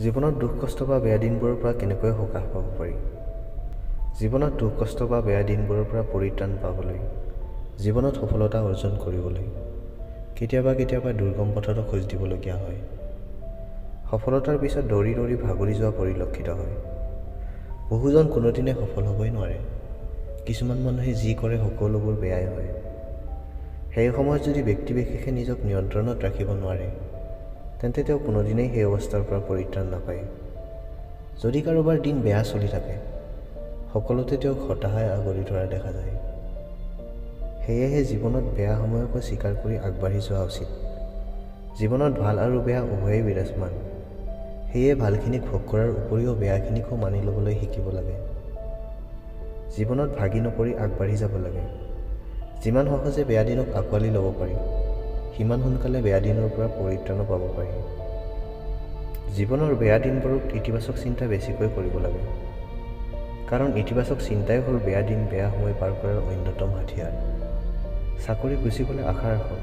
জীৱনত দুখ কষ্ট বা বেয়া দিনবোৰৰ পৰা কেনেকৈ সকাহ পাব পাৰি? জীৱনত দুখ কষ্ট বা বেয়া দিনবোৰৰ পৰা পৰিত্ৰাণ পাবলৈ, জীৱনত সফলতা অৰ্জন কৰিবলৈ কেতিয়াবা দুৰ্গম পথতো খোজ দিবলগীয়া হয়। সফলতাৰ পিছত দৌৰি দৌৰি ভাগৰি যোৱা পৰিলক্ষিত হয়। বহুজন কোনোদিনে সফল হ'বই নোৱাৰে। কিছুমান মানুহে যি কৰে সকলোবোৰ বেয়াই হয়। সেই সময়ত যদি ব্যক্তিবিশেষে নিজক নিয়ন্ত্ৰণত ৰাখিব নোৱাৰে, তেন্তে তেওঁ কোনোদিনেই সেই অৱস্থাৰ পৰা পৰিত্ৰাণ নাপায়। যদি কাৰোবাৰ দিন বেয়া চলি থাকে, সকলোতে তেওঁক হতাশাই আগুৰি ধৰা দেখা যায়। সেয়েহে জীৱনত বেয়া সময়কো স্বীকাৰ কৰি আগবাঢ়ি যোৱা উচিত। জীৱনত ভাল আৰু বেয়া উভয়েই বিৰাজমান। সেয়ে ভালখিনিক ভোগ কৰাৰ উপৰিও বেয়াখিনিকো মানি ল'বলৈ শিকিব লাগে। জীৱনত ভাগি নপৰি আগবাঢ়ি যাব লাগে। যিমান সহজে বেয়া দিনক আঁকোৱালি ল'ব পাৰি, সিমান সোনকালে বেয়া দিনৰ পৰা পৰিত্ৰাণো পাব পাৰি। জীৱনৰ বেয়া দিনবোৰত ইতিবাচক চিন্তা বেছিকৈ কৰিব লাগে। কাৰণ ইতিবাচক চিন্তাই হ'ল বেয়া দিন বেয়া সময় পাৰ কৰাৰ অন্যতম হাথিয়াৰ। চাকৰি গুচি গ'লে আশা ৰাখক,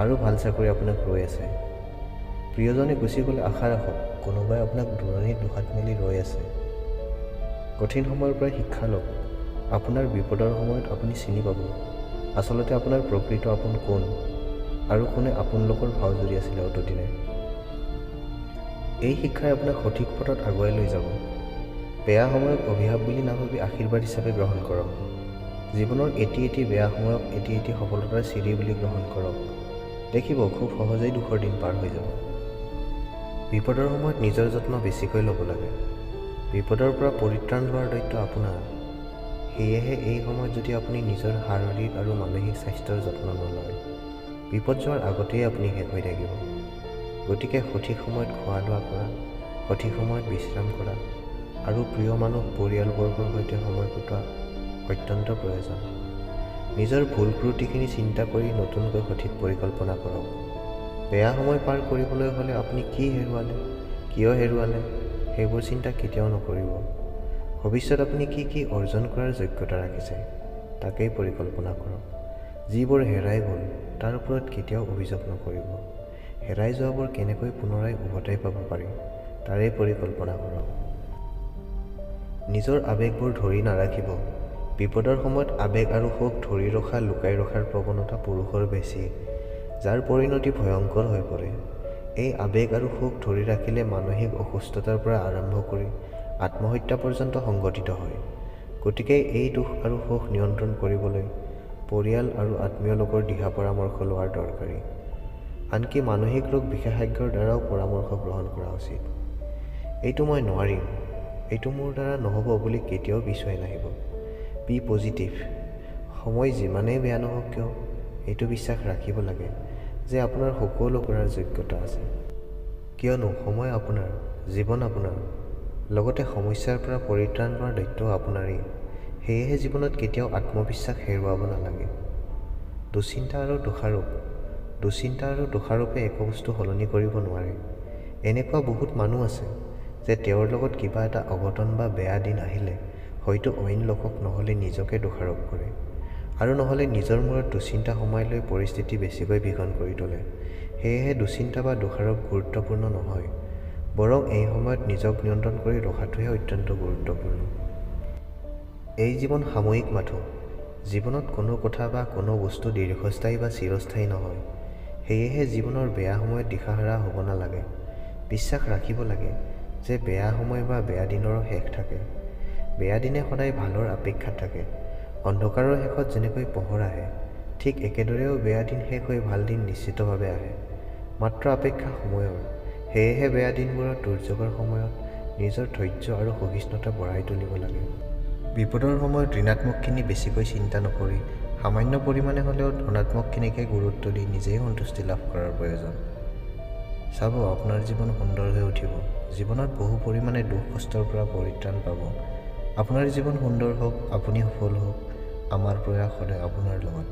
আৰু ভাল চাকৰি আপোনাক ৰৈ আছে। প্ৰিয়জনে গুচি গ'লে আশা ৰাখক, কোনোবাই আপোনাক দূৰণিত দুহাত মেলি ৰৈ আছে। কঠিন সময়ৰ পৰা শিক্ষা লওক। আপোনাৰ বিপদৰ সময়ত আপুনি চিনি পাব আচলতে আপোনাৰ প্ৰকৃত আপোন কোন, আৰু কোনে আপোন লোকৰ ভাও জুৰি আছিলে অতদিনে। এই শিক্ষাই আপোনাক সঠিক পথত আগুৱাই লৈ যাব। বেয়া সময়ক অভিশাপ বুলি নাভাবি আশীৰ্বাদ হিচাপে গ্ৰহণ কৰক। জীৱনৰ এটি বেয়া সময়ক এটি সফলতাৰ চিৰি বুলি গ্ৰহণ কৰক। দেখিব খুব সহজেই দুখৰ দিন পাৰ হৈ যাব। বিপদৰ সময়ত নিজৰ যত্ন বেছিকৈ ল'ব লাগে। বিপদৰ পৰা পৰিত্ৰাণ লোৱাৰ দায়িত্ব আপোনাৰ। সেয়েহে এই সময়ত যদি আপুনি নিজৰ শাৰীৰিক আৰু মানসিক স্বাস্থ্যৰ যত্ন নলয়, বিপদ যোৱাৰ আগতেই আপুনি শেষ হৈ থাকিব। গতিকে সঠিক সময়ত খোৱা লোৱা কৰা, সঠিক সময়ত বিশ্ৰাম কৰা, আৰু প্ৰিয় মানুহ পৰিয়ালবৰ্গৰ সৈতে সময় কটোৱা অত্যন্ত প্ৰয়োজন। নিজৰ ভুল ত্ৰুটিখিনি চিন্তা কৰি নতুনকৈ সঠিক পৰিকল্পনা কৰক। বেয়া সময় পাৰ কৰিবলৈ হ'লে আপুনি কি হেৰুৱালে, কিয় হেৰুৱালে, সেইবোৰ চিন্তা কেতিয়াও নকৰিব। ভৱিষ্যত আপুনি কি অৰ্জন কৰাৰ যোগ্যতা ৰাখিছে, তাকেই পৰিকল্পনা কৰক। যিবোৰ হেৰাই গ'ল তাৰ ওপৰত কেতিয়াও অভিযোগ নকৰিব। হেৰাই যোৱাবোৰ কেনেকৈ পুনৰাই উভতাই পাব পাৰি, তাৰেই পৰিকল্পনা কৰক। নিজৰ আৱেগবোৰ ধৰি নাৰাখিব। বিপদৰ সময়ত আৱেগ আৰু শোক ধৰি ৰখা, লুকাই ৰখাৰ প্ৰৱণতা পুৰুষৰ বেছি, যাৰ পৰিণতি ভয়ংকৰ হৈ পৰে। এই আৱেগ আৰু শোক ধৰি ৰাখিলে মানসিক অসুস্থতাৰ পৰা আৰম্ভ কৰি আত্মহত্যা পৰ্যন্ত সংঘটিত হয়। গতিকে এই দুখ আৰু শোক নিয়ন্ত্ৰণ কৰিবলৈ পৰিয়াল আৰু আত্মীয় লোকৰ দিহা পৰামৰ্শ লোৱাৰ দৰকাৰী। আনকি মানসিক ৰোগ বিশেষজ্ঞৰ দ্বাৰাও পৰামৰ্শ গ্ৰহণ কৰা উচিত। এইটো মই নোৱাৰিম, এইটো মোৰ দ্বাৰা নহ'ব বুলি কেতিয়াও পিছুৱাই নাহিব। Be positive. সময় যিমানেই বেয়া নহওক কিয়, এইটো বিশ্বাস ৰাখিব লাগে যে আপোনাৰ সকলো কৰাৰ যোগ্যতা আছে। কিয়নো সময় আপোনাৰ, জীৱন আপোনাৰ, লগতে সমস্যাৰ পৰা পৰিত্ৰাণ পোৱাৰ দায়িত্বও আপোনাৰেই। সেয়েহে জীৱনত কেতিয়াও আত্মবিশ্বাস হেৰুৱাব নালাগে। দুশ্চিন্তা আৰু দোষাৰোপে একো বস্তু সলনি কৰিব নোৱাৰে। এনেকুৱা বহুত মানুহ আছে যে তেওঁৰ লগত কিবা এটা অঘটন বা বেয়া দিন আহিলে হয়তো অইন লোকক নহ'লে নিজকে দোষাৰোপ কৰে, আৰু নহ'লে নিজৰ মূৰত দুশ্চিন্তা সোমাই লৈ পৰিস্থিতি বেছিকৈ ভীষণ কৰি তোলে। সেয়েহে দুশ্চিন্তা বা দোষাৰোপ গুৰুত্বপূৰ্ণ নহয়, বৰং এই সময়ত নিজক নিয়ন্ত্ৰণ কৰি ৰখাটোহে অত্যন্ত গুৰুত্বপূৰ্ণ। এই জীৱন সাময়িক মাথো। জীৱনত কোনো কথা বা কোনো বস্তু দীৰ্ঘস্থায়ী বা চিৰস্থায়ী নহয়। সেয়েহে জীৱনৰ বেয়া সময়ত দিশাহাৰা হ'ব নালাগে। বিশ্বাস ৰাখিব লাগে যে বেয়া সময় বা বেয়া দিনৰো শেষ থাকে। বেয়া দিনে সদায় ভালৰ অপেক্ষাত থাকে। অন্ধকাৰৰ শেষত যেনেকৈ পোহৰ আহে, ঠিক একেদৰেও বেয়া দিন শেষ হৈ ভাল দিন নিশ্চিতভাৱে আহে। মাত্ৰ অপেক্ষা সময়ৰ। সেয়েহে বেয়া দিনবোৰত দুৰ্যোগৰ সময়ত নিজৰ ধৈৰ্য আৰু সহিষ্ণুতা বঢ়াই তুলিব লাগে। বিপদৰ সময়ত ঋণাত্মকখিনি বেছিকৈ চিন্তা নকৰি সামান্য পৰিমাণে হ'লেও ধনাত্মকখিনিকে গুৰুত্ব দি নিজেই সন্তুষ্টি লাভ কৰাৰ প্ৰয়োজন। চাব আপোনাৰ জীৱন সুন্দৰ হৈ উঠিব। জীৱনত বহু পৰিমাণে দুখ কষ্টৰ পৰা পৰিত্ৰাণ পাব। আপোনাৰ জীৱন সুন্দৰ হওক, আপুনি সফল হওক। আমাৰ প্ৰয়াস সদায় আপোনাৰ লগত।